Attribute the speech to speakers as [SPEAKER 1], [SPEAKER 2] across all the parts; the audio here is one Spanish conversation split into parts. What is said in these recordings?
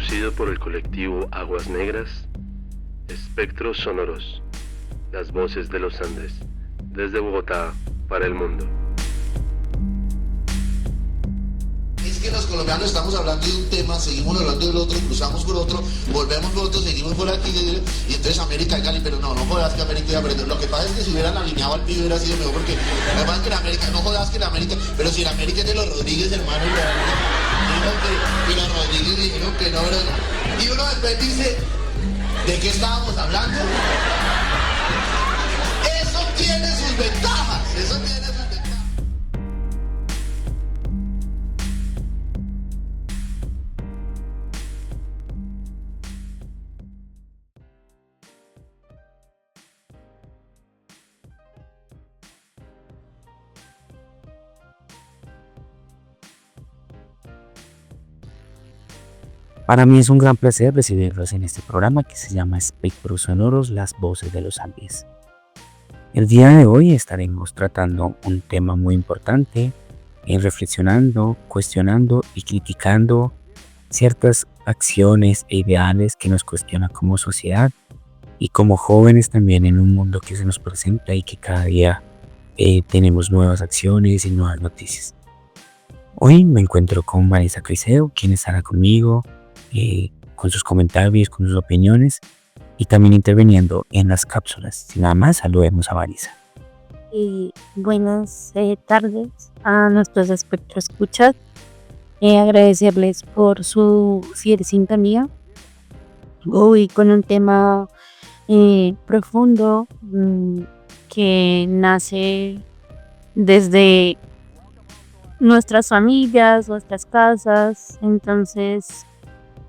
[SPEAKER 1] Producido por el colectivo Aguas Negras, Espectros Sonoros, las voces de los Andes, desde Bogotá para el mundo.
[SPEAKER 2] Es que los colombianos estamos hablando de un tema, seguimos hablando del otro, cruzamos por otro, volvemos por otro, seguimos por aquí, y entonces América y Cali, pero no jodas que América iba a perder. Lo que pasa es que si hubieran alineado al pibe hubiera sido mejor, porque lo que pasa es que en América, no jodas que en América, pero si en América es de los Rodríguez, hermano, y los Rodríguez dijeron que no, y uno después dice, ¿de qué estábamos hablando? Eso tiene sus ventajas, eso tiene sus ventajas.
[SPEAKER 3] Para mí es un gran placer recibirlos en este programa que se llama Espectros Sonoros, las voces de los Andes. El día de hoy estaremos tratando un tema muy importante, reflexionando, cuestionando y criticando ciertas acciones e ideales que nos cuestionan como sociedad y como jóvenes también en un mundo que se nos presenta y que cada día tenemos nuevas acciones y nuevas noticias. Hoy me encuentro con Vanessa Caicedo, quien estará conmigo con sus comentarios, con sus opiniones y también interviniendo en las cápsulas. Sin nada más, saludemos a Vanessa.
[SPEAKER 4] Buenas tardes a nuestros espectros escuchas. Agradecerles por su fiel sintonía. Hoy con un tema profundo que nace desde nuestras familias, nuestras casas. Entonces,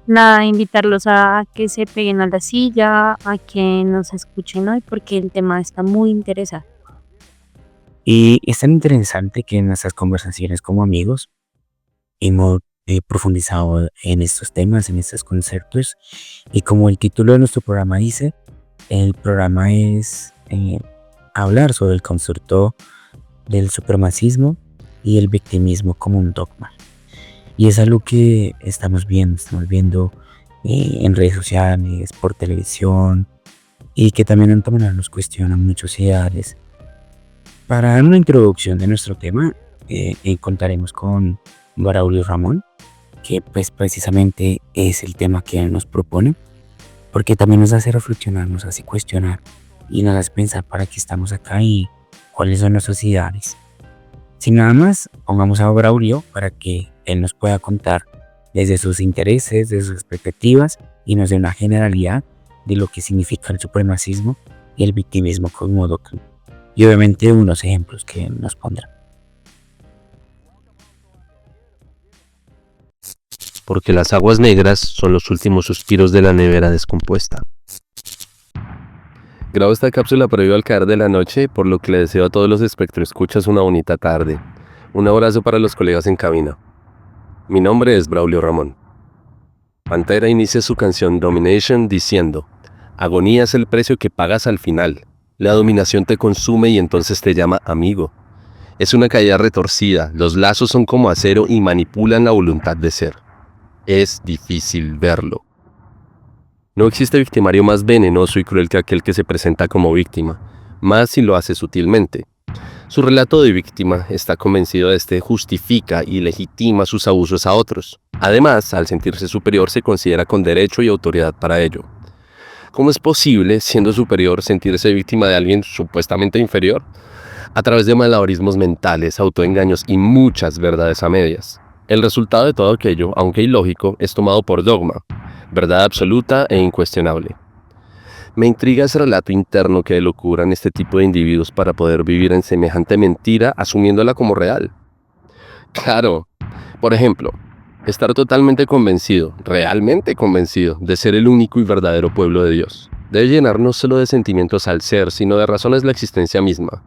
[SPEAKER 4] nada, invitarlos a que se peguen a la silla, a que nos escuchen hoy, porque el tema está muy interesante.
[SPEAKER 3] Y es tan interesante que en nuestras conversaciones como amigos hemos profundizado en estos temas, en estos conceptos, y como el título de nuestro programa dice, el programa es hablar sobre el concepto del supremacismo y el victimismo como un dogma. Y es algo que estamos viendo en redes sociales, por televisión, y que también de otra manera nos cuestionan muchos ideales. Para dar una introducción de nuestro tema, contaremos con Braulio Ramón, que pues precisamente es el tema que él nos propone, porque también nos hace reflexionar, nos hace cuestionar y nos hace pensar para qué estamos acá y cuáles son nuestros ideales. Sin nada más, pongamos a Braulio para que él nos pueda contar desde sus intereses, desde sus expectativas y nos dé una generalidad de lo que significa el supremacismo y el victimismo como dogma. Y obviamente unos ejemplos que nos pondrá.
[SPEAKER 1] Porque las aguas negras son los últimos suspiros de la nevera descompuesta. Grabo esta cápsula previo al caer de la noche, por lo que le deseo a todos los espectroescuchas una bonita tarde. Un abrazo para los colegas en cabina. Mi nombre es Braulio Ramón. Pantera inicia su canción Domination diciendo: agonía es el precio que pagas al final. La dominación te consume y entonces te llama amigo. Es una caída retorcida, los lazos son como acero y manipulan la voluntad de ser. Es difícil verlo. No existe victimario más venenoso y cruel que aquel que se presenta como víctima, más si lo hace sutilmente. Su relato de víctima está convencido de que justifica y legitima sus abusos a otros. Además, al sentirse superior se considera con derecho y autoridad para ello. ¿Cómo es posible, siendo superior, sentirse víctima de alguien supuestamente inferior? A través de malabarismos mentales, autoengaños y muchas verdades a medias. El resultado de todo aquello, aunque ilógico, es tomado por dogma, verdad absoluta e incuestionable. Me intriga ese relato interno que elucubran este tipo de individuos para poder vivir en semejante mentira asumiéndola como real. Claro, por ejemplo, estar totalmente convencido, realmente convencido, de ser el único y verdadero pueblo de Dios. Debe llenar no solo de sentimientos al ser, sino de razones la existencia misma.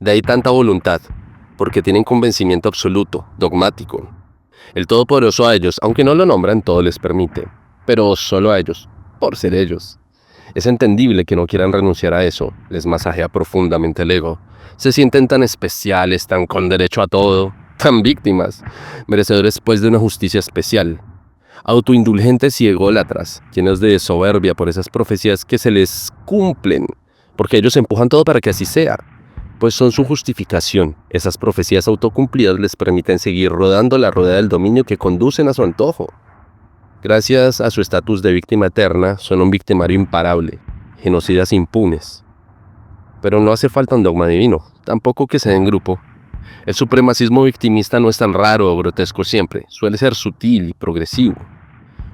[SPEAKER 1] De ahí tanta voluntad, porque tienen convencimiento absoluto, dogmático. El Todopoderoso a ellos, aunque no lo nombran, todo les permite, pero solo a ellos, por ser ellos. Es entendible que no quieran renunciar a eso, les masajea profundamente el ego. Se sienten tan especiales, tan con derecho a todo, tan víctimas, merecedores pues de una justicia especial. autoindulgentes y ególatras, llenos de soberbia por esas profecías que se les cumplen, porque ellos empujan todo para que así sea, pues son su justificación. Esas profecías autocumplidas les permiten seguir rodando la rueda del dominio que conducen a su antojo. Gracias a su estatus de víctima eterna, son un victimario imparable, genocidas impunes. Pero no hace falta un dogma divino, tampoco que se dé en grupo. El supremacismo victimista no es tan raro o grotesco siempre, suele ser sutil y progresivo.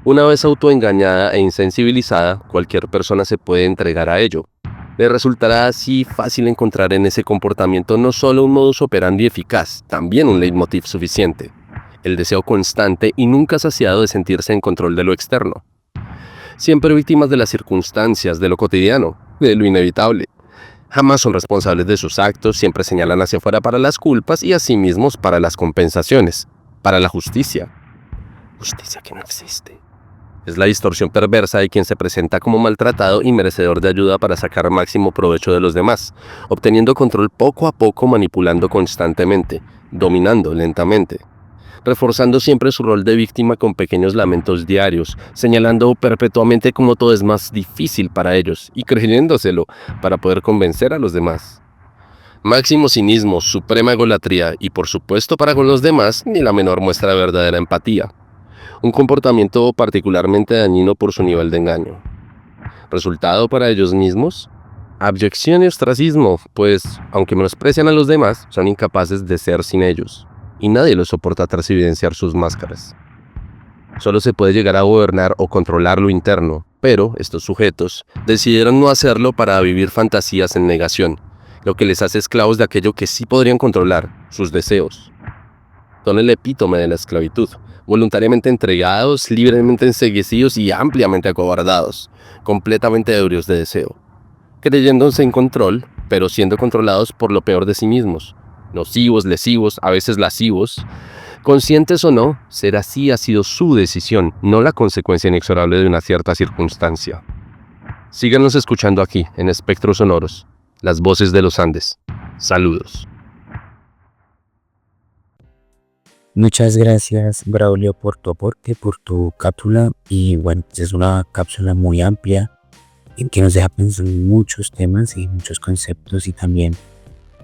[SPEAKER 1] Una vez autoengañada e insensibilizada, cualquier persona se puede entregar a ello. Le resultará así fácil encontrar en ese comportamiento no solo un modus operandi eficaz, también un leitmotiv suficiente: el deseo constante y nunca saciado de sentirse en control de lo externo. Siempre víctimas de las circunstancias, de lo cotidiano, de lo inevitable. Jamás son responsables de sus actos, siempre señalan hacia afuera para las culpas y a sí mismos para las compensaciones, para la justicia. Justicia que no existe. Es la distorsión perversa de quien se presenta como maltratado y merecedor de ayuda para sacar máximo provecho de los demás, obteniendo control poco a poco, manipulando constantemente, dominando lentamente, reforzando siempre su rol de víctima con pequeños lamentos diarios, señalando perpetuamente cómo todo es más difícil para ellos y creyéndoselo para poder convencer a los demás. Máximo cinismo, suprema egolatría y por supuesto para con los demás ni la menor muestra de verdadera empatía. Un comportamiento particularmente dañino por su nivel de engaño. ¿Resultado para ellos mismos? Abyección y ostracismo, pues, aunque menosprecian a los demás, son incapaces de ser sin ellos, y nadie los soporta tras evidenciar sus máscaras. Solo se puede llegar a gobernar o controlar lo interno, pero estos sujetos decidieron no hacerlo para vivir fantasías en negación, lo que les hace esclavos de aquello que sí podrían controlar, sus deseos. Son el epítome de la esclavitud, voluntariamente entregados, libremente enceguecidos y ampliamente acobardados, completamente ebrios de deseo, creyéndose en control, pero siendo controlados por lo peor de sí mismos, nocivos, lesivos, a veces lascivos. Conscientes o no, ser así ha sido su decisión, no la consecuencia inexorable de una cierta circunstancia. Síganos escuchando aquí, en Espectros Sonoros, las voces de los Andes. Saludos.
[SPEAKER 3] Muchas gracias, Braulio, por tu aporte, por tu cápsula. Y bueno, es una cápsula muy amplia en que nos deja pensar en muchos temas y muchos conceptos y también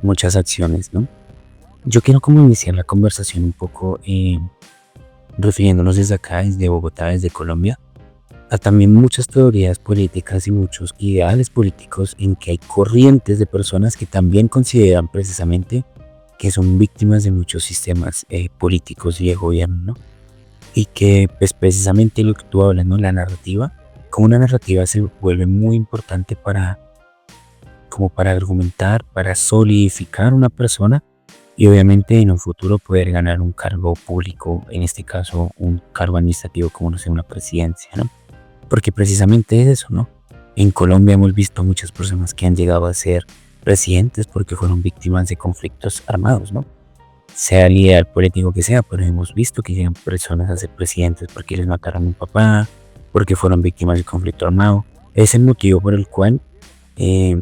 [SPEAKER 3] muchas acciones, ¿no? Yo quiero como iniciar la conversación un poco refiriéndonos desde acá, desde Bogotá, desde Colombia, a también muchas teorías políticas y muchos ideales políticos en que hay corrientes de personas que también consideran precisamente que son víctimas de muchos sistemas políticos y de gobierno, ¿no? Y que pues precisamente lo que tú hablas, ¿no? La narrativa, como una narrativa se vuelve muy importante para argumentar, para solidificar una persona y obviamente en un futuro poder ganar un cargo público, en este caso un cargo administrativo como no sé, una presidencia, ¿no? Porque precisamente es eso, ¿no? En Colombia hemos visto muchas personas que han llegado a ser presidentes porque fueron víctimas de conflictos armados, ¿no? Sea el ideal político que sea, pero hemos visto que llegan personas a ser presidentes porque les mataron a un papá, porque fueron víctimas de conflicto armado. Es el motivo por el cual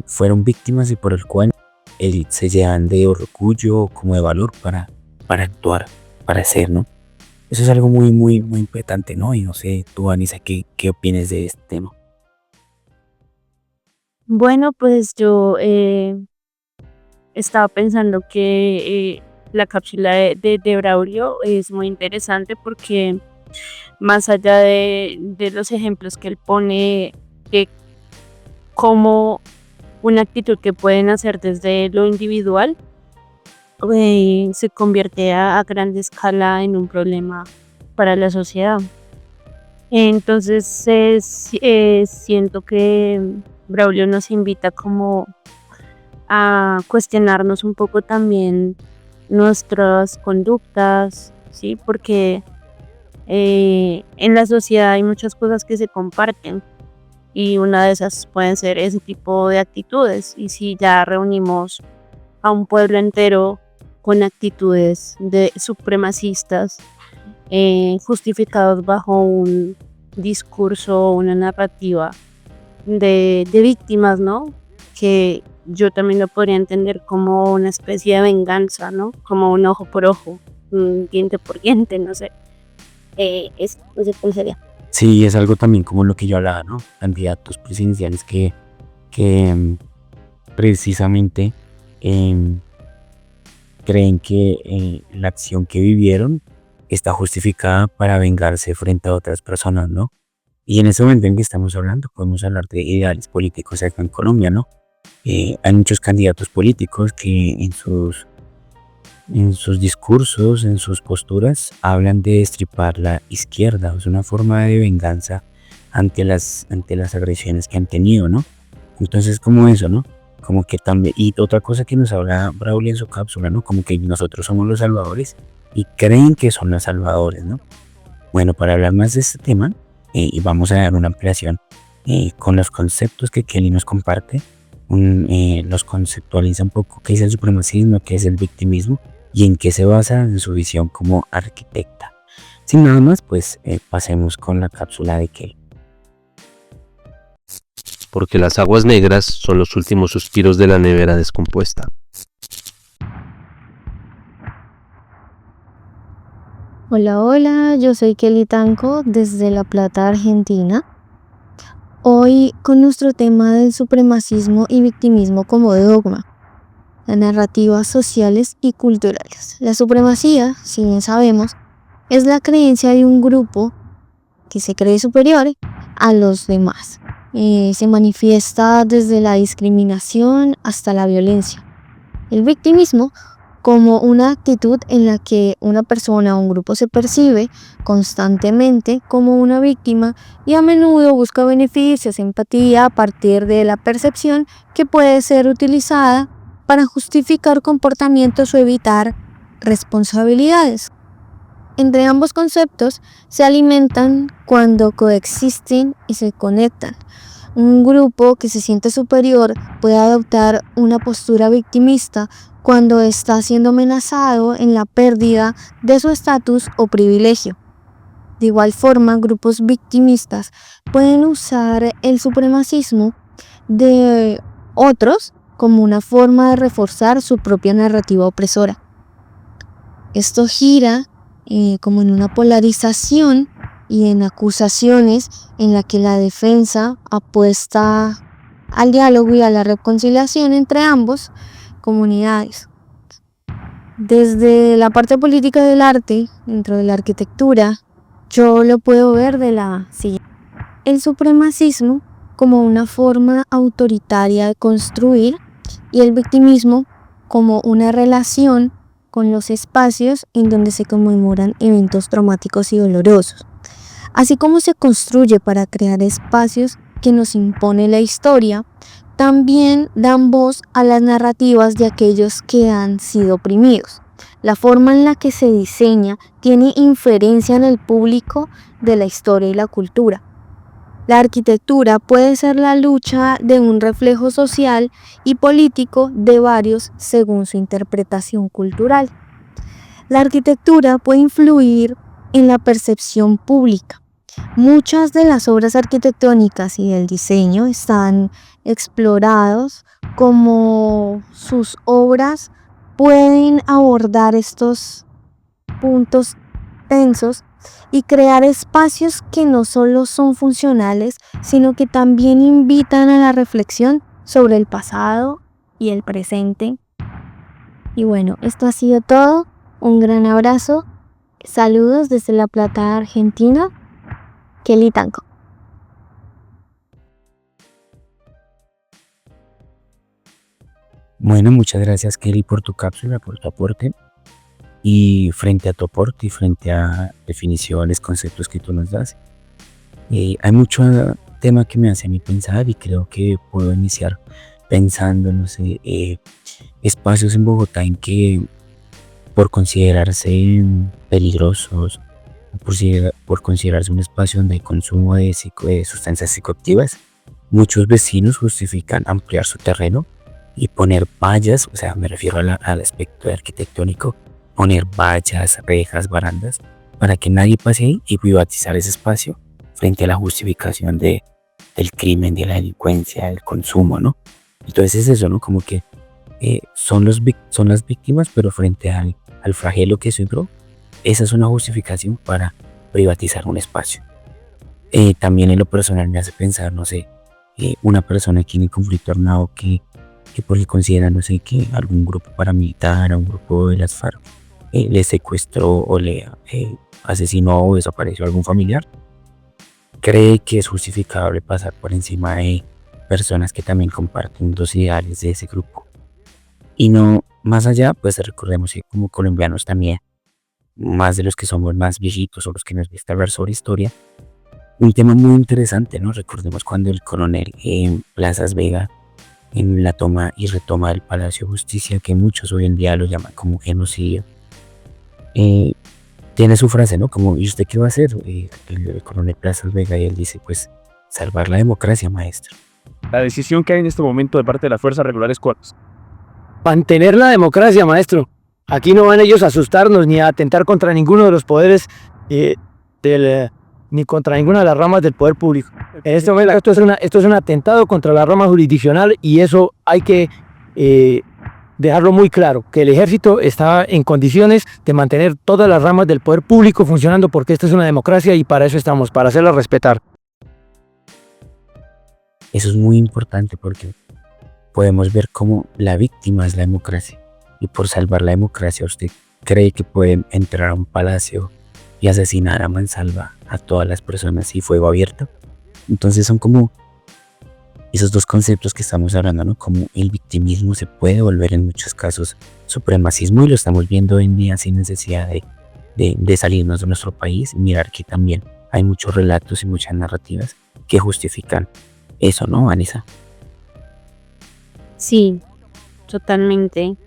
[SPEAKER 3] fueron víctimas y por el cual se llenan de orgullo como de valor para actuar, para hacer, ¿no? Eso es algo muy, muy, muy importante, ¿no? Y no sé, tú, Anisa, ¿qué opinas de este tema?
[SPEAKER 4] Bueno, pues yo estaba pensando que la cápsula de Braulio es muy interesante porque más allá de los ejemplos que él pone, que como una actitud que pueden hacer desde lo individual se convierte a gran escala en un problema para la sociedad. Entonces siento que Braulio nos invita como a cuestionarnos un poco también nuestras conductas, ¿sí? Porque en la sociedad hay muchas cosas que se comparten y una de esas pueden ser ese tipo de actitudes. Y si ya reunimos a un pueblo entero con actitudes de supremacistas justificados bajo un discurso, una narrativa de víctimas, ¿no? Que yo también lo podría entender como una especie de venganza, ¿no? Como un ojo por ojo, un diente por diente, no sé. ¿cuál sería?
[SPEAKER 3] Sí, es algo también como lo que yo hablaba, ¿no? Candidatos presidenciales que precisamente em, creen que la acción que vivieron está justificada para vengarse frente a otras personas, ¿no? Y en ese momento en que estamos hablando, podemos hablar de ideales políticos acá en Colombia, ¿no? Hay muchos candidatos políticos que en sus discursos, en sus posturas, hablan de destripar la izquierda. Es una forma de venganza ante las agresiones que han tenido, ¿no? Entonces, como eso, ¿no? Como que también, y otra cosa que nos habla Braulio en su cápsula, ¿no? Como que nosotros somos los salvadores y creen que son los salvadores, ¿no? Bueno, para hablar más de este tema, y vamos a dar una ampliación con los conceptos que Kelly nos comparte, los conceptualiza un poco qué es el supremacismo, qué es el victimismo y en qué se basa en su visión como arquitecta. Sin nada más, pues pasemos con la cápsula de Kelly.
[SPEAKER 1] Porque las aguas negras son los últimos suspiros de la nevera descompuesta.
[SPEAKER 4] Hola, hola, yo soy Kelly Tanco desde La Plata, Argentina. Hoy con nuestro tema del supremacismo y victimismo como dogma, las narrativas sociales y culturales. La supremacía, si bien sabemos, es la creencia de un grupo que se cree superior a los demás. Se manifiesta desde la discriminación hasta la violencia. El victimismo como una actitud en la que una persona o un grupo se percibe constantemente como una víctima y a menudo busca beneficios, empatía a partir de la percepción que puede ser utilizada para justificar comportamientos o evitar responsabilidades. Entre ambos conceptos se alimentan cuando coexisten y se conectan. Un grupo que se siente superior puede adoptar una postura victimista cuando está siendo amenazado en la pérdida de su estatus o privilegio. De igual forma, grupos victimistas pueden usar el supremacismo de otros como una forma de reforzar su propia narrativa opresora. Esto gira como en una polarización y en acusaciones en la que la defensa apuesta al diálogo y a la reconciliación entre ambos comunidades. Desde la parte política del arte, dentro de la arquitectura, yo lo puedo ver de la siguiente. El supremacismo como una forma autoritaria de construir y el victimismo como una relación con los espacios en donde se conmemoran eventos traumáticos y dolorosos. Así como se construye para crear espacios que nos impone la historia, también dan voz a las narrativas de aquellos que han sido oprimidos. La forma en la que se diseña tiene inferencia en el público de la historia y la cultura. La arquitectura puede ser la lucha de un reflejo social y político de varios según su interpretación cultural. La arquitectura puede influir en la percepción pública. Muchas de las obras arquitectónicas y del diseño están explorados como sus obras pueden abordar estos puntos tensos y crear espacios que no solo son funcionales, sino que también invitan a la reflexión sobre el pasado y el presente. Y bueno, esto ha sido todo. Un gran abrazo. Saludos desde La Plata, Argentina. Kelly Tanco.
[SPEAKER 3] Bueno, muchas gracias Kelly por tu cápsula, por tu aporte. Y frente a tu aporte y frente a definiciones, conceptos que tú nos das, hay mucho tema que me hace a mí pensar y creo que puedo iniciar pensando, no sé, espacios en Bogotá en que por considerarse peligrosos, por considerarse un espacio donde hay consumo de sustancias psicoactivas, muchos vecinos justifican ampliar su terreno y poner vallas, o sea, me refiero al aspecto arquitectónico, poner vallas, rejas, barandas, para que nadie pase ahí y privatizar ese espacio frente a la justificación del crimen, de la delincuencia, del consumo, ¿no? Entonces es eso, ¿no? Como que son las víctimas, pero frente al flagelo que sufrió, esa es una justificación para privatizar un espacio. También en lo personal me hace pensar, no sé, una persona que en el conflicto armado que porque considera, no sé, que algún grupo paramilitar, un grupo de las FARC, le secuestró o le asesinó o desapareció a algún familiar, cree que es justificable pasar por encima de personas que también comparten los ideales de ese grupo. Y no más allá, pues recordemos que como colombianos también, más de los que somos más viejitos o los que nos gusta hablar sobre historia, un tema muy interesante, ¿no? Recordemos cuando el coronel Plazas Vega en la toma y retoma del Palacio de Justicia, que muchos hoy en día lo llaman como genocidio, tiene su frase, ¿no? Como, ¿y usted qué va a hacer? El coronel Plazas Vega, y él dice, pues, salvar la democracia, maestro.
[SPEAKER 5] La decisión que hay en este momento de parte de las fuerzas regulares, ¿cuál es?
[SPEAKER 6] Mantener la democracia, maestro. Aquí no van ellos a asustarnos ni a atentar contra ninguno de los poderes ni contra ninguna de las ramas del poder público. En este momento esto es un atentado contra la rama jurisdiccional y eso hay que dejarlo muy claro, que el ejército está en condiciones de mantener todas las ramas del poder público funcionando porque esta es una democracia y para eso estamos, para hacerla respetar.
[SPEAKER 3] Eso es muy importante porque podemos ver cómo la víctima es la democracia. Y por salvar la democracia, ¿usted cree que puede entrar a un palacio y asesinar a mansalva a todas las personas y fuego abierto? Entonces son como esos dos conceptos que estamos hablando, ¿no? Como el victimismo se puede volver en muchos casos supremacismo y lo estamos viendo hoy en día sin necesidad de salirnos de nuestro país y mirar que también hay muchos relatos y muchas narrativas que justifican eso, ¿no, Vanessa?
[SPEAKER 4] Sí, totalmente.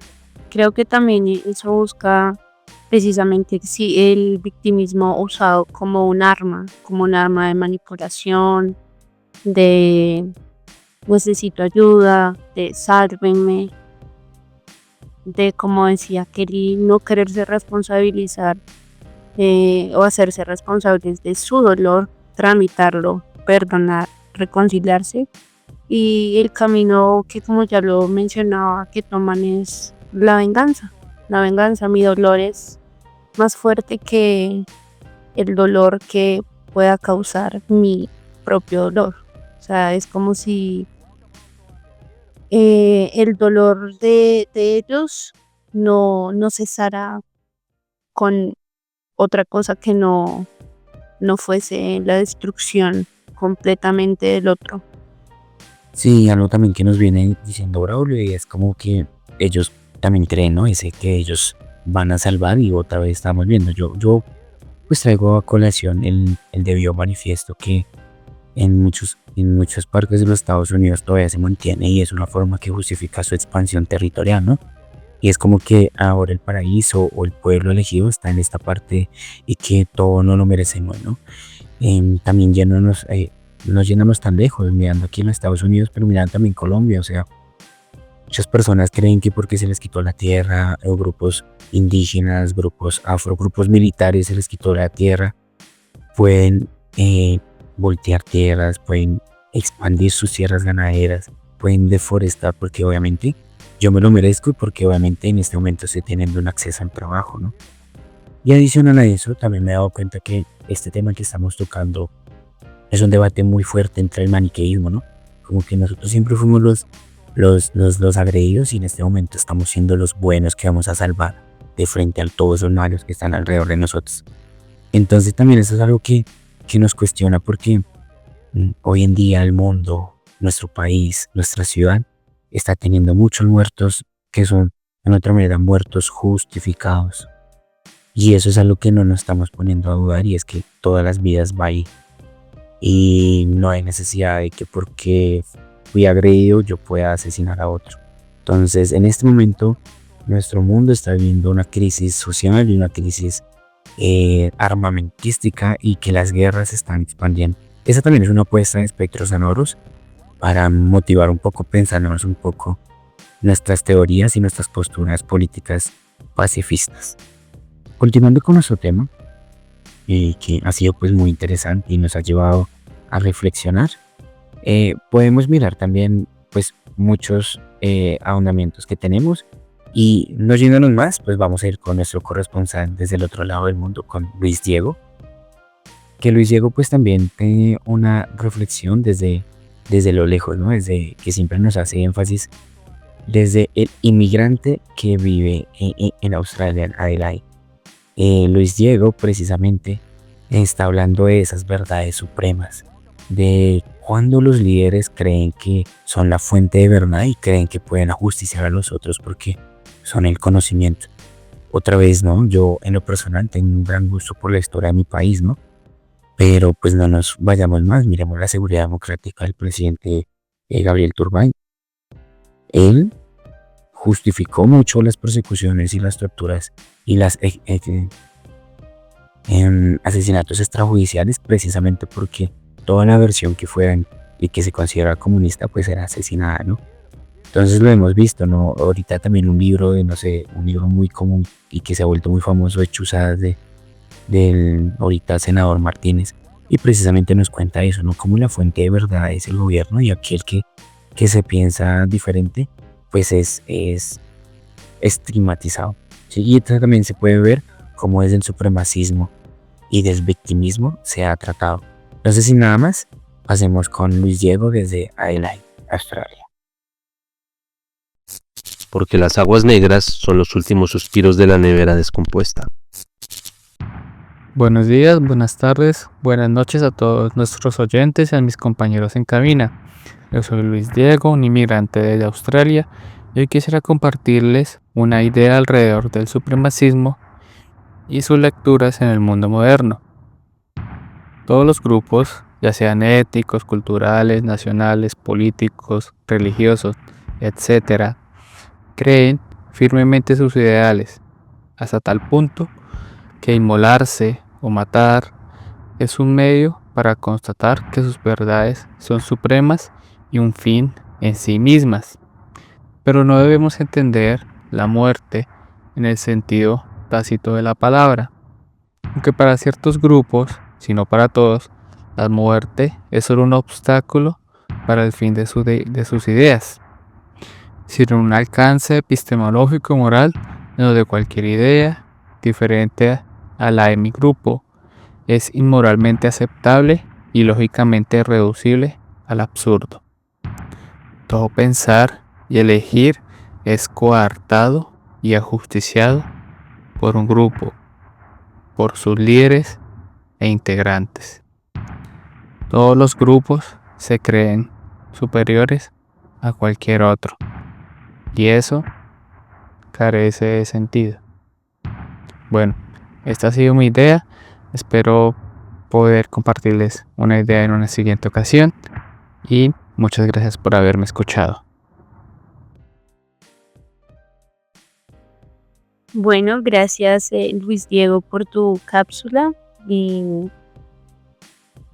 [SPEAKER 4] Creo que también eso busca precisamente el victimismo usado como un arma de manipulación, de necesito ayuda, de sálvenme, de, como decía Kelly, no quererse responsabilizar o hacerse responsables de su dolor, tramitarlo, perdonar, reconciliarse. Y el camino que, como ya lo mencionaba, que toman es la venganza. La venganza, mi dolor es más fuerte que el dolor que pueda causar mi propio dolor. O sea, es como si el dolor de ellos no cesara con otra cosa que no fuese la destrucción completamente del otro.
[SPEAKER 3] Sí, algo también que nos viene diciendo Braulio y es como que ellos también creen, ¿no? Ese que ellos van a salvar y otra vez estamos viendo. Yo pues traigo a colación el debido manifiesto que en muchas partes de los Estados Unidos todavía se mantiene y es una forma que justifica su expansión territorial, ¿no? Y es como que ahora el paraíso o el pueblo elegido está en esta parte y que todo no lo merecemos, ¿no? También nos llenamos tan lejos, mirando aquí en los Estados Unidos, pero mirando también Colombia, o sea, muchas personas creen que porque se les quitó la tierra, o grupos indígenas, grupos afro, grupos militares se les quitó la tierra, pueden voltear tierras, pueden expandir sus tierras ganaderas, pueden deforestar porque obviamente yo me lo merezco y porque obviamente en este momento estoy teniendo un acceso al trabajo, ¿no? Y adicional a eso, también me he dado cuenta que este tema que estamos tocando es un debate muy fuerte entre el maniqueísmo, ¿no? Como que nosotros siempre fuimos los agredidos y en este momento estamos siendo los buenos que vamos a salvar de frente a todos los malos que están alrededor de nosotros. Entonces también eso es algo que nos cuestiona porque hoy en día el mundo, nuestro país, nuestra ciudad está teniendo muchos muertos que son de otra manera muertos justificados. Y eso es algo que no nos estamos poniendo a dudar y es que todas las vidas va ahí. Y no hay necesidad de que porque fui agredido yo pueda asesinar a otro. Entonces en este momento nuestro mundo está viviendo una crisis social y una crisis armamentística y que las guerras se están expandiendo. Esa también es una apuesta de Espectros Sonoros para motivar un poco, pensarnos un poco nuestras teorías y nuestras posturas políticas pacifistas. Continuando con nuestro tema, que ha sido pues muy interesante y nos ha llevado a reflexionar, podemos mirar también pues muchos ahondamientos que tenemos y no yéndonos más, pues vamos a ir con nuestro corresponsal desde el otro lado del mundo, con Luis Diego. que Luis Diego pues también tiene una reflexión desde lo lejos, ¿no? Desde que siempre nos hace énfasis desde el inmigrante que vive en Australia, en Adelaide. Luis Diego precisamente está hablando de esas verdades supremas, de cuando los líderes creen que son la fuente de verdad y creen que pueden ajusticiar a los otros porque son el conocimiento. Otra vez, ¿no? Yo en lo personal tengo un gran gusto por la historia de mi país, ¿no? Pero pues no nos vayamos más, miremos la seguridad democrática del presidente Gabriel Turbay. Él justificó mucho las persecuciones y las torturas y las asesinatos extrajudiciales precisamente porque toda la versión que fuera y que se considera comunista pues era asesinada, ¿no? Entonces lo hemos visto, ¿no? Ahorita también un libro de, no sé, un libro muy común y que se ha vuelto muy famoso de chuzadas del ahorita senador Martínez, y precisamente nos cuenta eso, ¿no? Como la fuente de verdad es el gobierno y aquel que se piensa diferente pues es estigmatizado, ¿sí? Y esto también se puede ver como desde el supremacismo y del victimismo se ha tratado. Entonces, sin nada más, pasemos con Luis Diego desde Adelaide, Australia.
[SPEAKER 1] Porque las aguas negras son los últimos suspiros de la nevera descompuesta.
[SPEAKER 7] Buenos días, buenas tardes, buenas noches a todos nuestros oyentes y a mis compañeros en cabina. Yo soy Luis Diego, un inmigrante de Australia, y hoy quisiera compartirles una idea alrededor del supremacismo y sus lecturas en el mundo moderno. Todos los grupos, ya sean étnicos, culturales, nacionales, políticos, religiosos, etc., creen firmemente sus ideales, hasta tal punto que inmolarse o matar es un medio para constatar que sus verdades son supremas y un fin en sí mismas. Pero no debemos entender la muerte en el sentido tácito de la palabra, aunque para ciertos grupos, si no para todos, la muerte es solo un obstáculo para el fin de sus ideas, sino un alcance epistemológico y moral en donde cualquier idea diferente a la de mi grupo es inmoralmente aceptable y lógicamente reducible al absurdo. Todo pensar y elegir es coartado y ajusticiado por un grupo, por sus líderes e integrantes. Todos los grupos se creen superiores a cualquier otro, y eso carece de sentido. Bueno, esta ha sido mi idea. Espero poder compartirles una idea en una siguiente ocasión y muchas gracias por haberme escuchado.
[SPEAKER 4] Bueno, gracias Luis Diego por tu cápsula. Y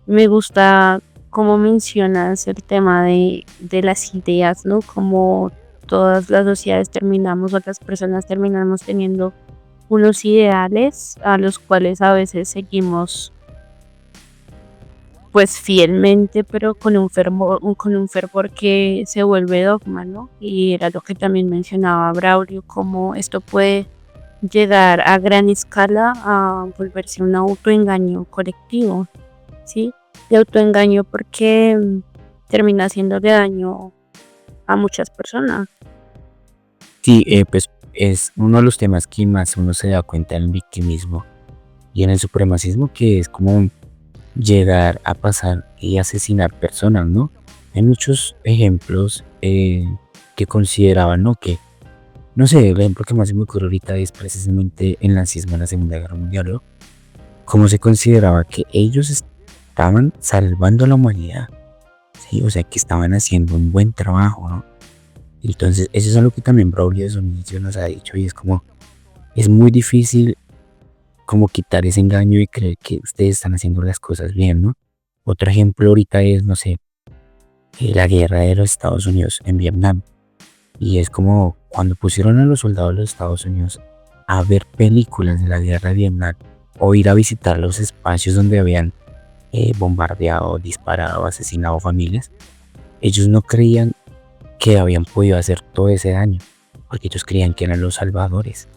[SPEAKER 4] me gusta cómo mencionas el tema de las ideas, ¿no? Como todas las sociedades terminamos, otras personas terminamos teniendo unos ideales a los cuales a veces seguimos pues fielmente, pero con un fervor que se vuelve dogma, ¿no? Y era lo que también mencionaba Braulio, cómo esto puede llegar a gran escala a volverse un autoengaño colectivo, ¿sí? De autoengaño porque termina haciéndole daño a muchas personas.
[SPEAKER 3] Sí, pues es uno de los temas que más uno se da cuenta en el victimismo y en el supremacismo, que es como llegar a pasar y asesinar personas, ¿no? Hay muchos ejemplos que consideraban, ¿no? Que, no sé, el ejemplo que más se me ocurre ahorita es precisamente el nazismo en la Segunda Guerra Mundial, ¿no? Cómo se consideraba que ellos estaban salvando a la humanidad, ¿sí? O sea, que estaban haciendo un buen trabajo, ¿no? Entonces, eso es algo que también Braulio de su inicio nos ha dicho, y es como, es muy difícil como quitar ese engaño y creer que ustedes están haciendo las cosas bien, ¿no? Otro ejemplo ahorita es, no sé, la guerra de los Estados Unidos en Vietnam. Y es como cuando pusieron a los soldados de los Estados Unidos a ver películas de la guerra de Vietnam o ir a visitar los espacios donde habían bombardeado, disparado, asesinado familias, ellos no creían que habían podido hacer todo ese daño, porque ellos creían que eran los salvadores.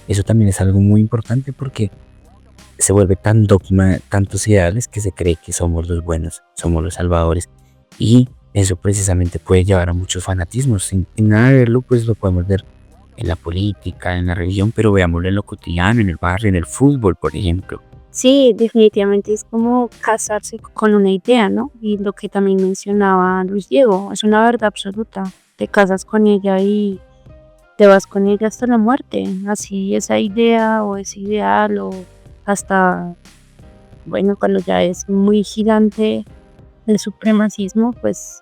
[SPEAKER 3] Eso también es algo muy importante porque se vuelve tan dogma, tantos ideales que se cree que somos los buenos, somos los salvadores. Y eso precisamente puede llevar a muchos fanatismos. Sin nada de verlo, pues lo podemos ver en la política, en la religión, pero veámoslo en lo cotidiano, en el barrio, en el fútbol, por ejemplo.
[SPEAKER 4] Sí, definitivamente es como casarse con una idea, ¿no? Y lo que también mencionaba Luis Diego, es una verdad absoluta. Te casas con ella y te vas con ella hasta la muerte. Así esa idea o ese ideal o hasta, bueno, cuando ya es muy gigante el supremacismo, pues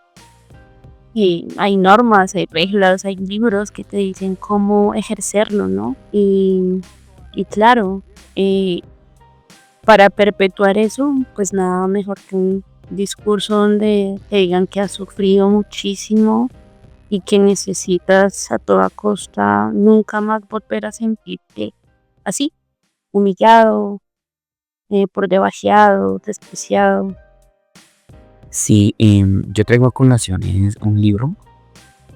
[SPEAKER 4] y hay normas, hay reglas, hay libros que te dicen cómo ejercerlo, ¿no? Y claro, para perpetuar eso, pues nada mejor que un discurso donde te digan que has sufrido muchísimo y que necesitas a toda costa nunca más volver a sentirte así, humillado, por debajeado, despreciado.
[SPEAKER 3] Sí, yo traigo a colación un libro,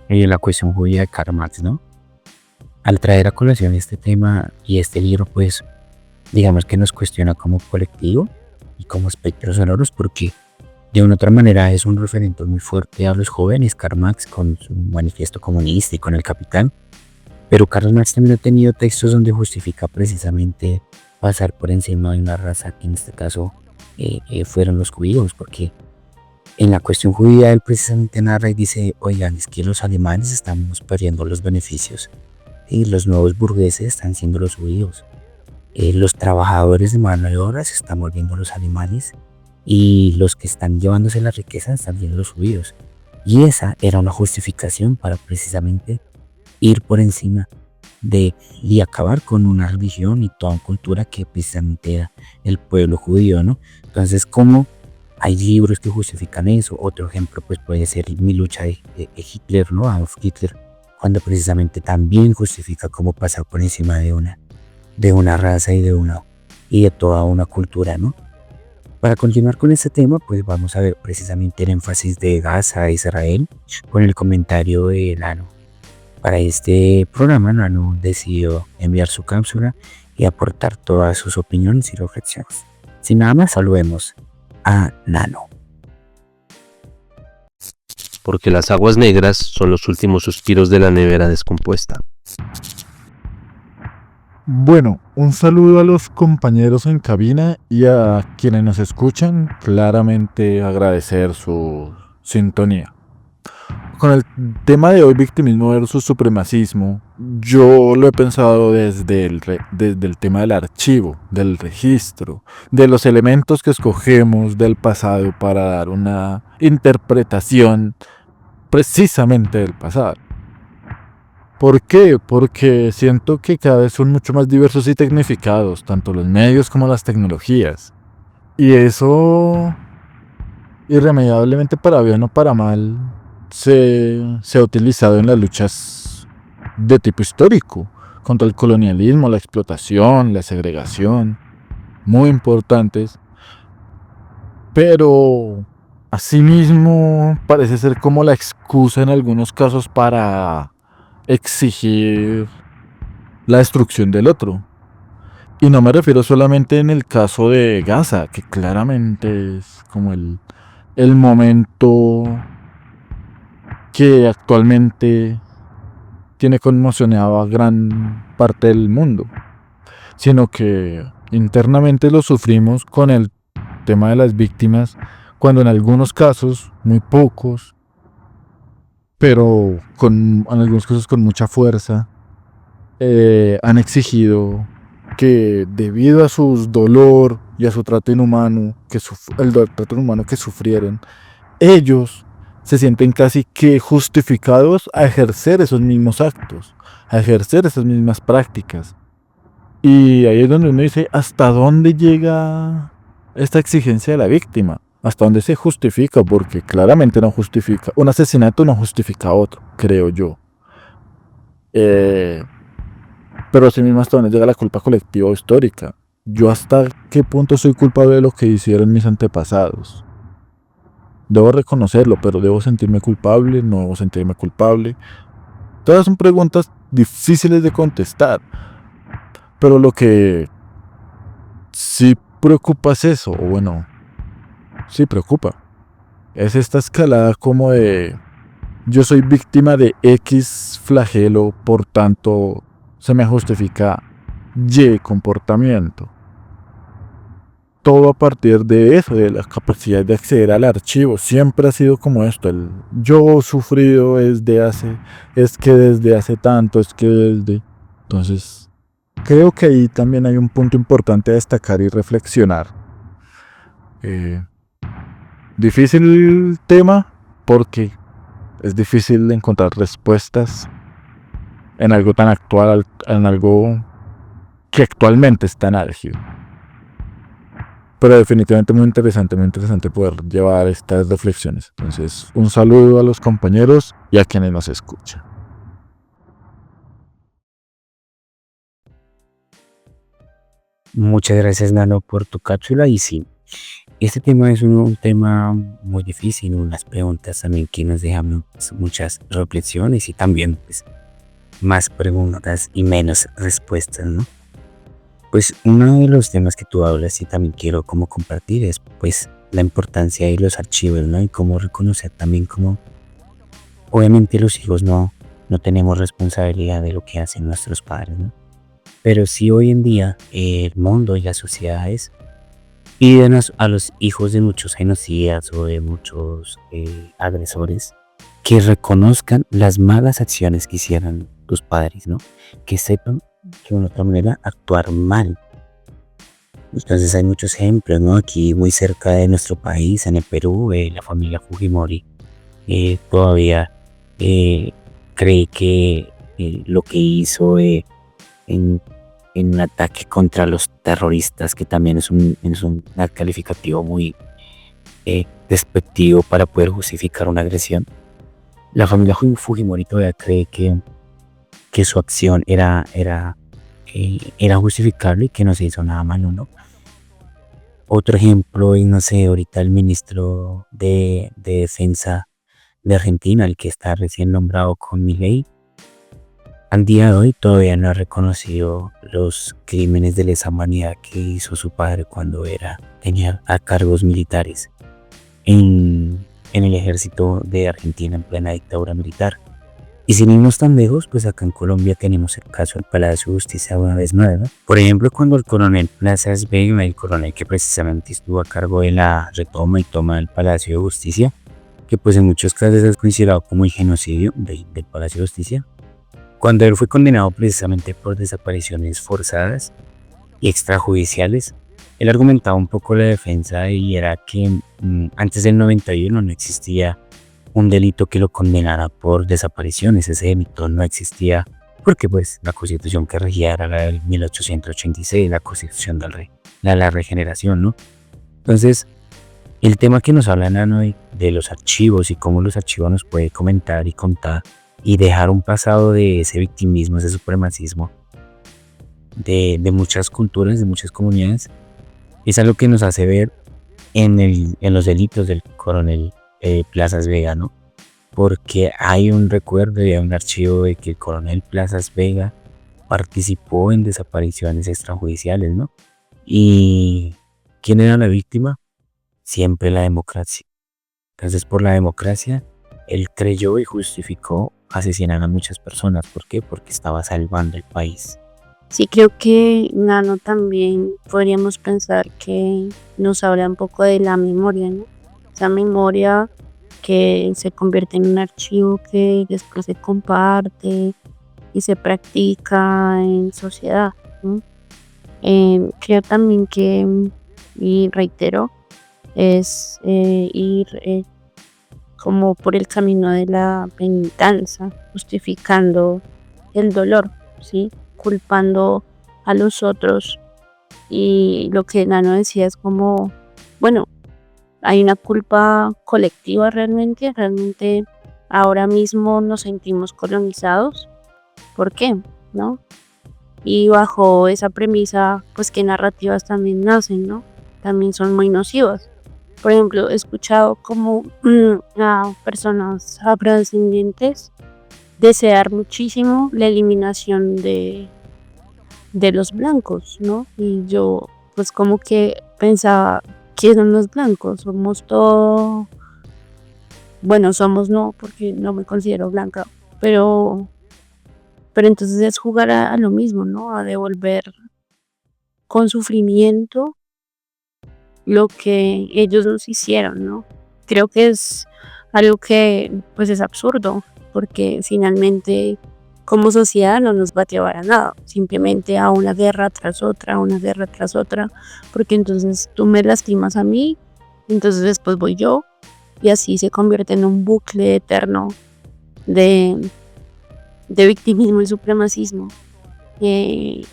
[SPEAKER 3] La cuestión judía de Karl Marx, ¿no? Al traer a colación este tema y este libro, pues digamos que nos cuestiona como colectivo y como espectros sonoros, porque de una otra manera es un referente muy fuerte a los jóvenes, Karl Marx con su manifiesto comunista y con el Capital, pero Karl Marx también ha tenido textos donde justifica precisamente pasar por encima de una raza que en este caso fueron los judíos, porque en la cuestión judía él precisamente narra y dice, oigan, es que los alemanes estamos perdiendo los beneficios y los nuevos burgueses están siendo los judíos. Los trabajadores de mano de obra se están volviendo los alemanes y los que están llevándose la riqueza están siendo los judíos. Y esa era una justificación para precisamente ir por encima y acabar con una religión y toda cultura que precisamente era el pueblo judío, ¿no? Entonces, ¿cómo hay libros que justifican eso? Otro ejemplo pues puede ser Mi lucha de Hitler, ¿no? Adolf Hitler, cuando precisamente también justifica cómo pasar por encima de una raza y de toda una cultura, ¿no? Para continuar con este tema, pues vamos a ver precisamente el énfasis de Gaza a Israel con el comentario de Nano. Para este programa, Nano decidió enviar su cápsula y aportar todas sus opiniones y reflexiones. Sin nada más, saludemos a Nano.
[SPEAKER 1] Porque las aguas negras son los últimos suspiros de la nevera descompuesta.
[SPEAKER 8] Bueno, un saludo a los compañeros en cabina y a quienes nos escuchan, claramente agradecer su sintonía. Con el tema de hoy, victimismo versus supremacismo, yo lo he pensado desde el tema del archivo, del registro, de los elementos que escogemos del pasado para dar una interpretación precisamente del pasado. ¿Por qué? Porque siento que cada vez son mucho más diversos y tecnificados, tanto los medios como las tecnologías. Y eso, irremediablemente para bien o para mal, se ha utilizado en las luchas de tipo histórico, contra el colonialismo, la explotación, la segregación, muy importantes. Pero asimismo parece ser como la excusa en algunos casos para exigir la destrucción del otro. Y no me refiero solamente en el caso de Gaza, que claramente es como el momento que actualmente tiene conmocionado a gran parte del mundo, sino que internamente lo sufrimos con el tema de las víctimas, cuando en algunos casos, muy pocos, pero en algunos casos con mucha fuerza, han exigido que debido a su dolor y a su trato inhumano, trato inhumano que sufrieron, ellos se sienten casi que justificados a ejercer esos mismos actos, a ejercer esas mismas prácticas. Y ahí es donde uno dice, ¿hasta dónde llega esta exigencia de la víctima? ¿Hasta dónde se justifica? Porque claramente no justifica. Un asesinato no justifica a otro, creo yo. Pero así mismo hasta dónde llega la culpa colectiva o histórica. Yo hasta qué punto soy culpable de lo que hicieron mis antepasados. Debo reconocerlo, pero debo sentirme culpable, no debo sentirme culpable. Todas son preguntas difíciles de contestar. Pero lo que sí preocupa es eso, o bueno, sí preocupa. Es esta escalada como de yo soy víctima de X flagelo, por tanto se me justifica Y comportamiento. Todo a partir de eso, de la capacidad de acceder al archivo. Siempre ha sido como esto, el yo sufrido es que desde hace tanto, es que desde... Entonces, creo que ahí también hay un punto importante a destacar y reflexionar. Difícil tema porque es difícil encontrar respuestas en algo tan actual, en algo que actualmente es tan álgido. Pero definitivamente muy interesante poder llevar estas reflexiones. Entonces, un saludo a los compañeros y a quienes nos escuchan.
[SPEAKER 3] Muchas gracias, Nano, por tu cápsula. Y sí, este tema es un tema muy difícil, unas preguntas también que nos dejan muchas reflexiones y también pues, más preguntas y menos respuestas, ¿no? Pues uno de los temas que tú hablas y también quiero como compartir es pues la importancia de los archivos, ¿no? Y cómo reconocer también cómo obviamente los hijos no tenemos responsabilidad de lo que hacen nuestros padres, ¿no? Pero sí hoy en día el mundo y las sociedades piden a los hijos de muchos genocidas o de muchos agresores que reconozcan las malas acciones que hicieron tus padres, ¿no? Que sepan que de otra manera actuar mal. Entonces hay muchos ejemplos, ¿no? Aquí muy cerca de nuestro país, en el Perú, la familia Fujimori todavía cree que lo que hizo en un ataque contra los terroristas, que también es un calificativo muy despectivo para poder justificar una agresión. La familia Fujimori todavía cree que su acción era justificable y que no se hizo nada malo, ¿no? Otro ejemplo, y no sé, ahorita el ministro de Defensa de Argentina, el que está recién nombrado con Milei, al día de hoy todavía no ha reconocido los crímenes de lesa humanidad que hizo su padre cuando tenía a cargos militares en el ejército de Argentina en plena dictadura militar. Y sin irnos tan lejos, pues acá en Colombia tenemos el caso del Palacio de Justicia una vez más, ¿no? Por ejemplo, cuando el coronel Plazas Vega, el coronel que precisamente estuvo a cargo de la retoma y toma del Palacio de Justicia, que pues en muchos casos es considerado como el genocidio del Palacio de Justicia, cuando él fue condenado precisamente por desapariciones forzadas y extrajudiciales, él argumentaba un poco la defensa y era que antes del 91 no existía un delito que lo condenara por desapariciones. Ese delito no existía porque pues la constitución que regía era la del 1886, la constitución del rey, la regeneración, ¿no? Entonces, el tema que nos hablan hoy de los archivos y cómo los archivos nos pueden comentar y contar y dejar un pasado de ese victimismo, ese supremacismo de muchas culturas, de muchas comunidades, es algo que nos hace ver en los delitos del coronel Plazas Vega, ¿no? Porque hay un recuerdo y hay un archivo de que el coronel Plazas Vega participó en desapariciones extrajudiciales, ¿no? ¿Y quién era la víctima? Siempre la democracia. Entonces, por la democracia, él creyó y justificó asesinar a muchas personas. ¿Por qué? Porque estaba salvando el país.
[SPEAKER 4] Sí, creo que Nano también podríamos pensar que nos habla un poco de la memoria, ¿no? Esa memoria que se convierte en un archivo que después se comparte y se practica en sociedad, ¿no? Creo también que, y reitero, es ir como por el camino de la penitencia, justificando el dolor, ¿sí? Culpando a los otros. Y lo que Nano decía es como, bueno, hay una culpa colectiva realmente ahora mismo nos sentimos colonizados. ¿Por qué? ¿No? Y bajo esa premisa, pues qué narrativas también nacen, ¿no? También son muy nocivas. Por ejemplo, he escuchado como a personas afrodescendientes desear muchísimo la eliminación de los blancos, ¿no? Y yo pues como que pensaba, ¿qué son los blancos? Somos todo, bueno, somos no, porque no me considero blanca, pero entonces es jugar a lo mismo, ¿no? A devolver con sufrimiento lo que ellos nos hicieron, ¿no? Creo que es algo que pues es absurdo, porque finalmente como sociedad no nos va a llevar a nada, simplemente a una guerra tras otra, una guerra tras otra, porque entonces tú me lastimas a mí, entonces después voy yo, y así se convierte en un bucle eterno de, de victimismo y supremacismo. Y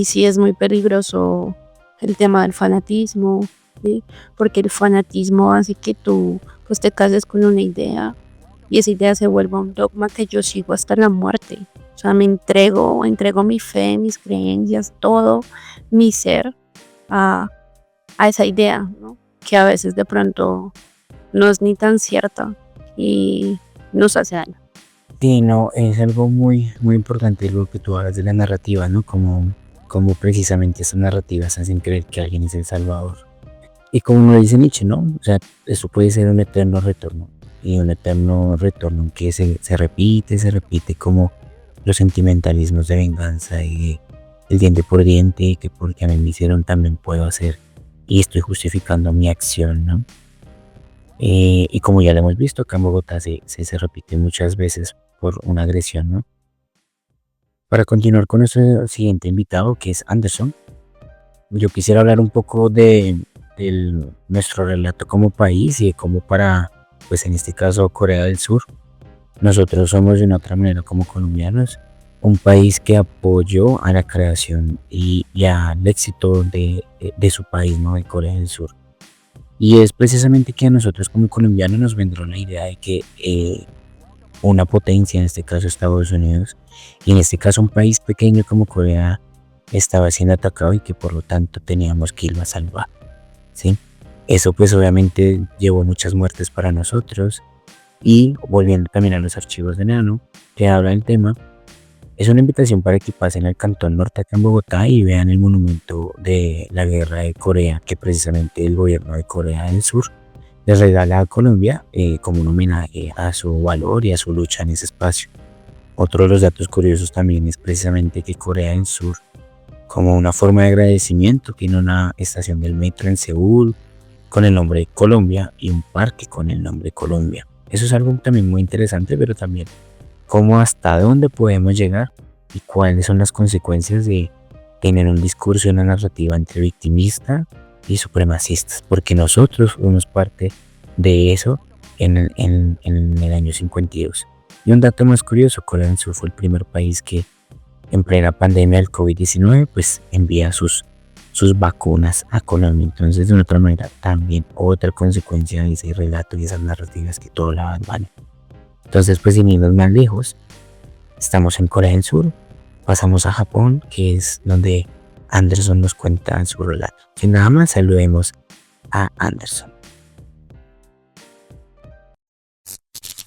[SPEAKER 4] sí es muy peligroso el tema del fanatismo, ¿sí? Porque el fanatismo hace que tú pues te cases con una idea y esa idea se vuelva un dogma que yo sigo hasta la muerte. O sea, me entrego mi fe, mis creencias, todo mi ser a, a esa idea, ¿no? Que a veces de pronto no es ni tan cierta y nos hace daño.
[SPEAKER 3] Sí, no, es algo muy, muy importante lo que tú hablas de la narrativa, ¿no? Como precisamente esas narrativas hacen creer que alguien es el salvador. Y como lo dice Nietzsche, ¿no? O sea, eso puede ser un eterno retorno. Y un eterno retorno que se repite como los sentimentalismos de venganza y el diente por diente, que porque a mí me hicieron también puedo hacer. Y estoy justificando mi acción, ¿no? Y como ya lo hemos visto, acá en Bogotá se repite muchas veces por una agresión, ¿no? Para continuar con nuestro siguiente invitado, que es Anderson, yo quisiera hablar un poco de nuestro relato como país y de cómo para, pues en este caso, Corea del Sur, nosotros somos de una otra manera como colombianos, un país que apoyó a la creación y al éxito de su país, ¿no? De Corea del Sur. Y es precisamente que a nosotros como colombianos nos vendrá la idea de que una potencia, en este caso Estados Unidos, y en este caso un país pequeño como Corea, estaba siendo atacado y que por lo tanto teníamos que irlo a salvar, ¿sí? Eso pues obviamente llevó muchas muertes para nosotros. Y volviendo también a los archivos de Nano, que habla del tema, es una invitación para que pasen al Cantón Norte acá en Bogotá y vean el monumento de la guerra de Corea, que precisamente el gobierno de Corea del Sur les regala a Colombia como un homenaje a su valor y a su lucha en ese espacio. Otro de los datos curiosos también es precisamente que Corea del Sur, como una forma de agradecimiento, tiene una estación del metro en Seúl con el nombre de Colombia y un parque con el nombre Colombia. Eso es algo también muy interesante, pero también cómo hasta dónde podemos llegar y cuáles son las consecuencias de tener un discurso y una narrativa entre victimista y supremacistas, porque nosotros fuimos parte de eso en el año 52. Y un dato más curioso, Corea del Sur fue el primer país que en plena pandemia del COVID-19 pues envía sus vacunas a Colombia. Entonces de una otra manera también otra consecuencia de ese relato y esas narrativas que todo la van. Entonces pues sin irnos más lejos, estamos en Corea del Sur, pasamos a Japón, que es donde Anderson nos cuenta su relato. Sin nada más, saludemos a Anderson.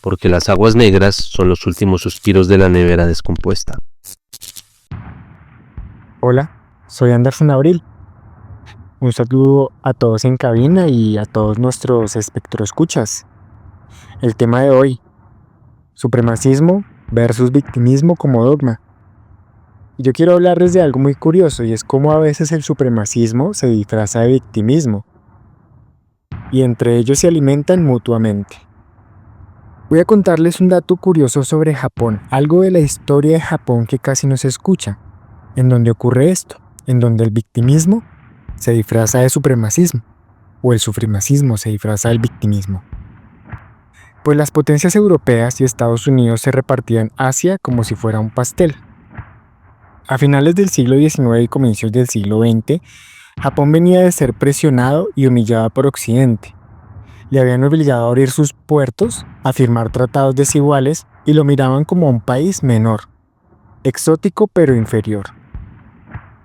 [SPEAKER 1] Porque las aguas negras son los últimos suspiros de la nevera descompuesta.
[SPEAKER 9] Hola, soy Anderson Abril. Un saludo a todos en cabina y a todos nuestros espectroescuchas. El tema de hoy, supremacismo versus victimismo como dogma. Y yo quiero hablarles de algo muy curioso y es cómo a veces el supremacismo se disfraza de victimismo y entre ellos se alimentan mutuamente. Voy a contarles un dato curioso sobre Japón, algo de la historia de Japón que casi no se escucha, en donde ocurre esto, en donde el victimismo se disfraza de supremacismo, o el supremacismo se disfraza del victimismo. Pues las potencias europeas y Estados Unidos se repartían Asia como si fuera un pastel. A finales del siglo XIX y comienzos del siglo XX, Japón venía de ser presionado y humillado por Occidente. Le habían obligado a abrir sus puertos, a firmar tratados desiguales y lo miraban como un país menor, exótico pero inferior.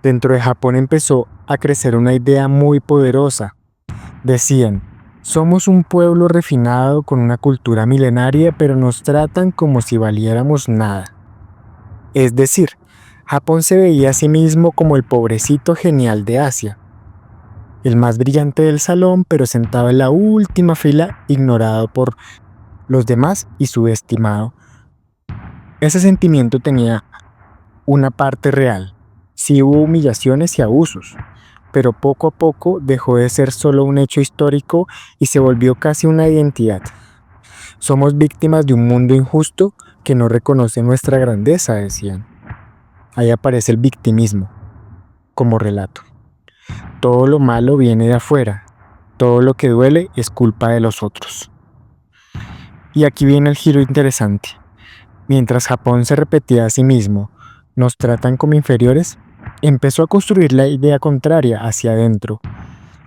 [SPEAKER 9] Dentro de Japón empezó a crecer una idea muy poderosa. Decían, somos un pueblo refinado con una cultura milenaria, pero nos tratan como si valiéramos nada. Es decir, Japón se veía a sí mismo como el pobrecito genial de Asia. el más brillante del salón, pero sentado en la última fila, ignorado por los demás y subestimado. Ese sentimiento tenía una parte real. Sí hubo humillaciones y abusos, pero poco a poco dejó de ser solo un hecho histórico y se volvió casi una identidad. Somos víctimas de un mundo injusto que no reconoce nuestra grandeza, decían. Ahí aparece el victimismo como relato. Todo lo malo viene de afuera, todo lo que duele es culpa de los otros. Y aquí viene el giro interesante. Mientras Japón se repetía a sí mismo, nos tratan como inferiores, empezó a construir la idea contraria hacia adentro.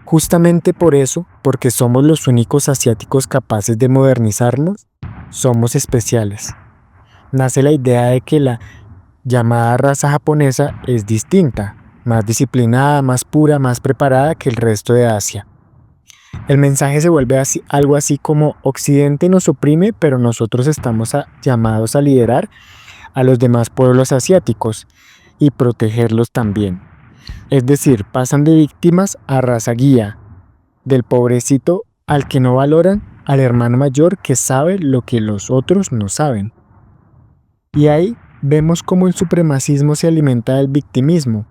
[SPEAKER 9] Justamente por eso, porque somos los únicos asiáticos capaces de modernizarnos, somos especiales. Nace la idea de que la llamada raza japonesa es distinta, más disciplinada, más pura, más preparada que el resto de Asia. El mensaje se vuelve algo así como: Occidente nos oprime, pero nosotros estamos llamados a liderar a los demás pueblos asiáticos y protegerlos también. Es decir, pasan de víctimas a raza guía, del pobrecito al que no valoran, al hermano mayor que sabe lo que los otros no saben. Y ahí vemos cómo el supremacismo se alimenta del victimismo.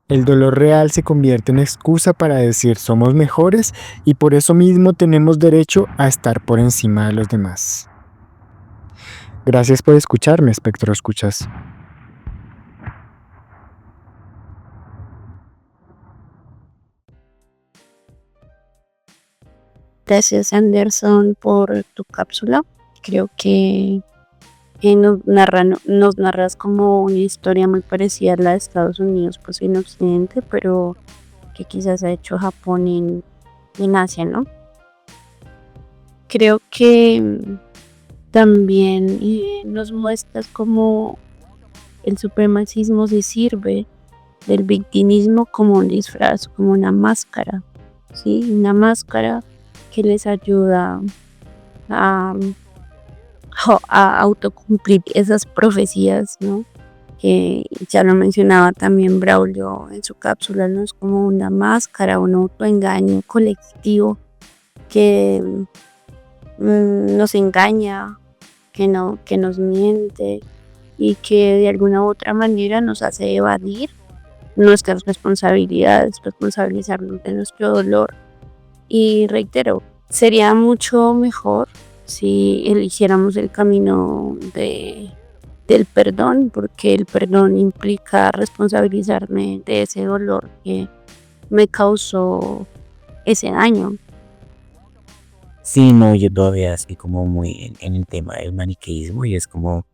[SPEAKER 9] El dolor real se convierte en excusa para decir somos mejores y por eso mismo tenemos derecho a estar por encima de los demás. Gracias por escucharme, Espectro Escuchas.
[SPEAKER 4] Gracias, Anderson, por tu cápsula. Creo que nos narras como una historia muy parecida a la de Estados Unidos, pues en Occidente, pero que quizás ha hecho Japón en Asia, ¿no? Creo que también nos muestras cómo el supremacismo se sirve del victimismo como un disfraz, como una máscara, ¿sí? Una máscara que les ayuda a autocumplir esas profecías, ¿no? Que ya lo mencionaba también Braulio en su cápsula, ¿no? Es como una máscara, un autoengaño colectivo que nos engaña, que nos miente y que de alguna u otra manera nos hace evadir nuestras responsabilidades, responsabilizarnos de nuestro dolor. Y reitero, sería mucho mejor si eligiéramos el camino del perdón, porque el perdón implica responsabilizarme de ese dolor que me causó ese daño.
[SPEAKER 3] Sí, no, yo todavía estoy como muy en el tema del maniqueísmo y es como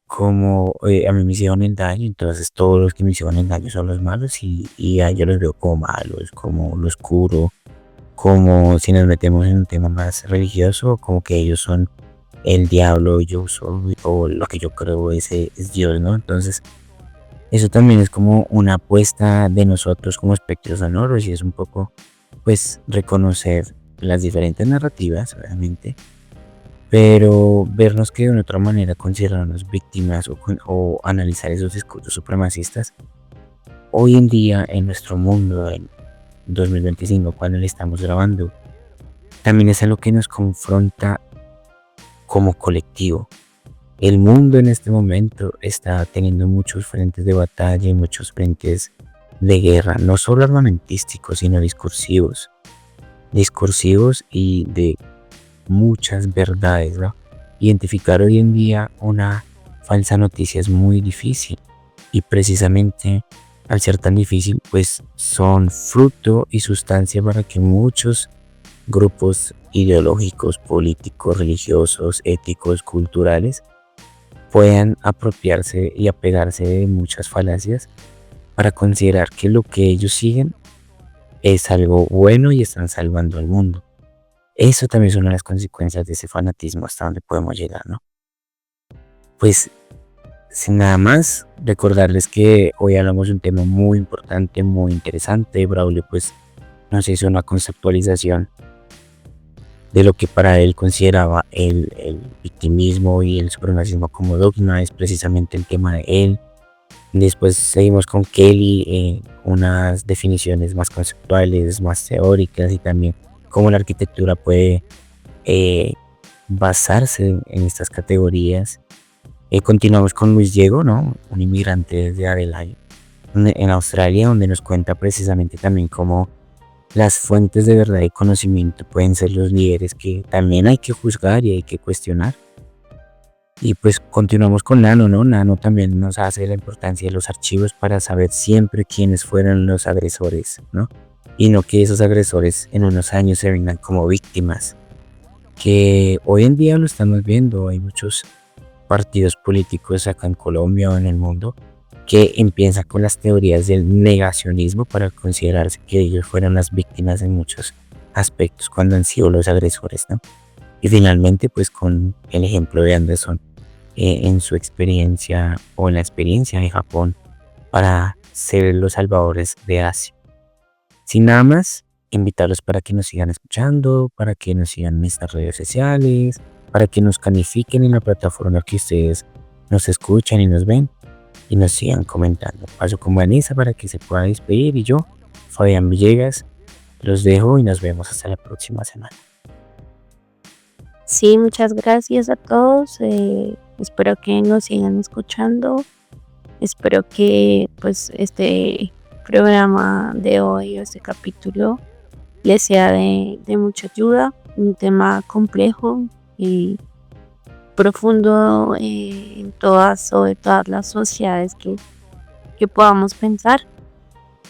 [SPEAKER 3] a mí me hicieron el daño, entonces todos los que me hicieron el daño son los malos y a ellos los veo como malos, como lo oscuro, como si nos metemos en un tema más religioso, como que ellos son el diablo, yo soy, o lo que yo creo es Dios, ¿no? Entonces eso también es como una apuesta de nosotros como espectros sonoros y es un poco pues reconocer las diferentes narrativas, obviamente, pero vernos que de una otra manera considerarnos víctimas o analizar esos discursos supremacistas hoy en día en nuestro mundo, en 2025, cuando le estamos grabando, también es algo que nos confronta como colectivo. El mundo en este momento está teniendo muchos frentes de batalla y muchos frentes de guerra, no solo armamentísticos, sino discursivos y de muchas verdades, ¿no? Identificar hoy en día una falsa noticia es muy difícil y precisamente al ser tan difícil pues son fruto y sustancia para que muchos grupos ideológicos, políticos, religiosos, éticos, culturales puedan apropiarse y apegarse de muchas falacias para considerar que lo que ellos siguen es algo bueno y están salvando al mundo. Eso también es una de las consecuencias de ese fanatismo hasta donde podemos llegar, ¿no? Pues sin nada más, recordarles que hoy hablamos de un tema muy importante, muy interesante. Braulio pues nos hizo una conceptualización de lo que para él consideraba el victimismo y el supremacismo como dogma. Es precisamente el tema de él. Después seguimos con Kelly, unas definiciones más conceptuales, más teóricas y también cómo la arquitectura puede basarse en estas categorías. Continuamos con Luis Diego, ¿no? Un inmigrante desde Adelaide, en Australia, donde nos cuenta precisamente también cómo las fuentes de verdad y conocimiento pueden ser los líderes que también hay que juzgar y hay que cuestionar. Y pues continuamos con Nano, ¿no? Nano también nos hace la importancia de los archivos para saber siempre quiénes fueron los agresores, ¿no? Y no que esos agresores en unos años se vengan como víctimas. Que hoy en día lo estamos viendo, hay muchos partidos políticos acá en Colombia o en el mundo que empiezan con las teorías del negacionismo para considerarse que ellos fueron las víctimas en muchos aspectos cuando han sido los agresores, ¿no? Y finalmente pues con el ejemplo de Anderson en su experiencia o en la experiencia de Japón para ser los salvadores de Asia. Sin nada más, invitarlos para que nos sigan escuchando, para que nos sigan en nuestras redes sociales, para que nos califiquen en la plataforma que ustedes nos escuchan y nos ven y nos sigan comentando. Paso con Vanessa para que se pueda despedir y yo, Fabián Villegas, los dejo y nos vemos hasta la próxima semana.
[SPEAKER 4] Sí, muchas gracias a todos. Espero que nos sigan escuchando. Espero que pues este programa de hoy, este capítulo, les sea de mucha ayuda. Un tema complejo y profundo sobre todas las sociedades que podamos pensar.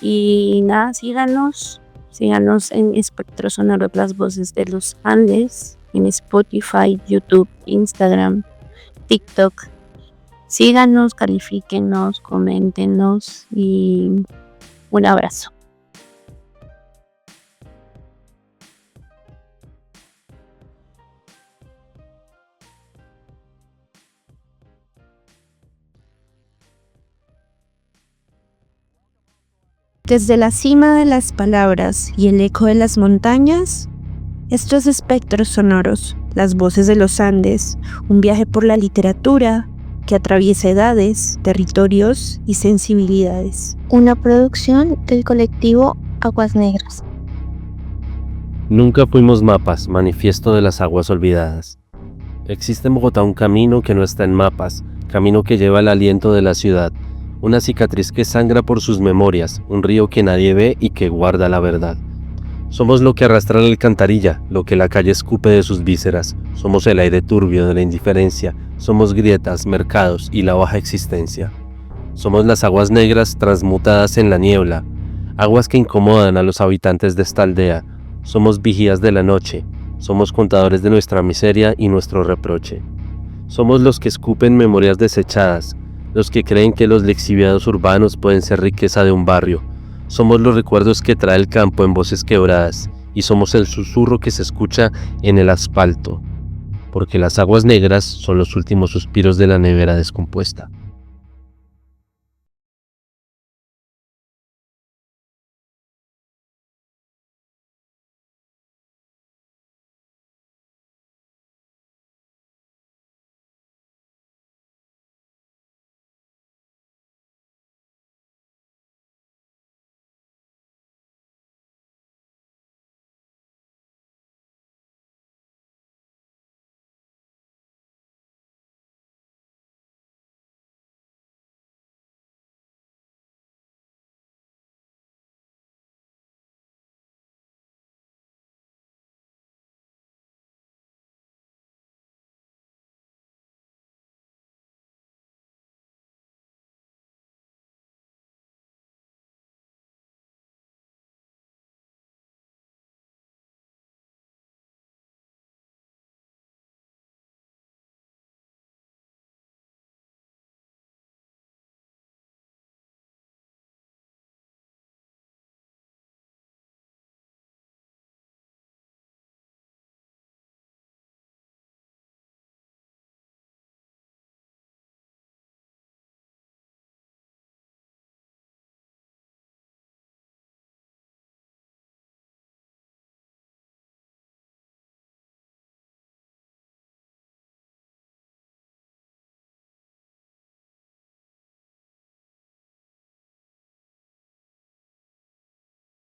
[SPEAKER 4] Y nada, síganos en Espectro Sonoro, las voces de los Andes, en Spotify, YouTube, Instagram, TikTok. Síganos, califíquenos, coméntenos y un abrazo.
[SPEAKER 10] Desde la cima de las palabras y el eco de las montañas, estos espectros sonoros, las voces de los Andes, un viaje por la literatura que atraviesa edades, territorios y sensibilidades.
[SPEAKER 4] Una producción del colectivo Aguas Negras.
[SPEAKER 1] Nunca fuimos mapas, manifiesto de las aguas olvidadas. Existe en Bogotá un camino que no está en mapas, camino que lleva el aliento de la ciudad, una cicatriz que sangra por sus memorias, un río que nadie ve y que guarda la verdad. Somos lo que arrastra la alcantarilla, lo que la calle escupe de sus vísceras, somos el aire turbio de la indiferencia, somos grietas, mercados y la baja existencia. Somos las aguas negras transmutadas en la niebla, aguas que incomodan a los habitantes de esta aldea, somos vigías de la noche, somos contadores de nuestra miseria y nuestro reproche. Somos los que escupen memorias desechadas, los que creen que los lixiviados urbanos pueden ser riqueza de un barrio. Somos los recuerdos que trae el campo en voces quebradas, y somos el susurro que se escucha en el asfalto, porque las aguas negras son los últimos suspiros de la nevera descompuesta.